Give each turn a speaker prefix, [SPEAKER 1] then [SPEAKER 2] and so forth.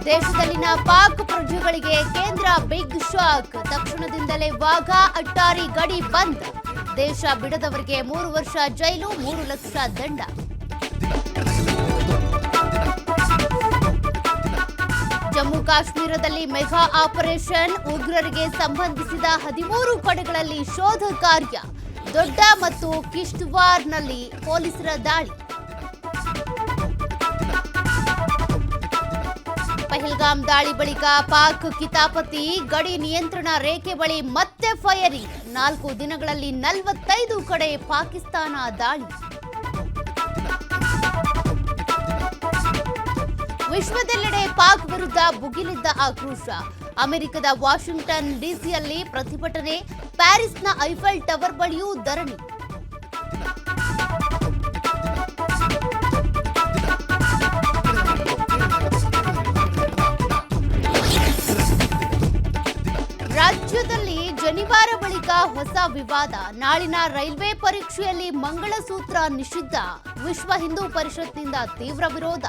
[SPEAKER 1] ದೇಶದಲ್ಲಿನ ಪಾಕ್ ಪ್ರಜೆಗಳಿಗೆ ಕೇಂದ್ರ ಬಿಗ್ ಶಾಕ್. ತಕ್ಷಣದಿಂದಲೇ ವಾಘಾ ಅಟ್ಟಾರಿ ಗಡಿ ಬಂದ್. ದೇಶ ಬಿಡದವರಿಗೆ 3 ವರ್ಷ ಜೈಲು, 3 ಲಕ್ಷ ದಂಡ. ಜಮ್ಮು ಕಾಶ್ಮೀರದಲ್ಲಿ ಮೆಗಾ ಆಪರೇಷನ್. ಉಗ್ರರಿಗೆ ಸಂಬಂಧಿಸಿದ 13 ಕಡೆಗಳಲ್ಲಿ ಶೋಧ ಕಾರ್ಯ. ದೊಡ್ಡ ಮತ್ತು ಕಿಶ್ತವಾರ್ನಲ್ಲಿ ಪೊಲೀಸರ ದಾಳಿ. ಪಹಲ್ಗಾಮ್ ದಾಳಿ ಬಳಿಕ ಪಾಕ್ ಕಿತಾಪತಿ. ಗಡಿ ನಿಯಂತ್ರಣ ರೇಖೆ ಬಳಿ ಮತ್ತೆ ಫೈರಿಂಗ್. 4 ದಿನಗಳಲ್ಲಿ 45 ಕಡೆ ಪಾಕಿಸ್ತಾನ ದಾಳಿ. ವಿಶ್ವದೆಲ್ಲೆಡೆ ಪಾಕ್ ವಿರುದ್ಧ ಭುಗಿಲಿದ್ದ ಆಕ್ರೋಶ. ಅಮೆರಿಕದ ವಾಷಿಂಗ್ಟನ್ ಡಿಸಿಯಲ್ಲಿ ಪ್ರತಿಭಟನೆ. ಪ್ಯಾರಿಸ್ನ ಐಫೆಲ್ ಟವರ್ ಬಳಿಯೂ ಧರಣಿ. ರಾಜ್ಯದಲ್ಲಿ ಜನಿವಾರ ಬಳಿಕ ಹೊಸ ವಿವಾದ. ನಾಳಿನ ರೈಲ್ವೆ ಪರೀಕ್ಷೆಯಲ್ಲಿ ಮಂಗಳಸೂತ್ರ ನಿಷಿದ್ಧ. ವಿಶ್ವ ಹಿಂದೂ ಪರಿಷತ್ನಿಂದ ತೀವ್ರ ವಿರೋಧ.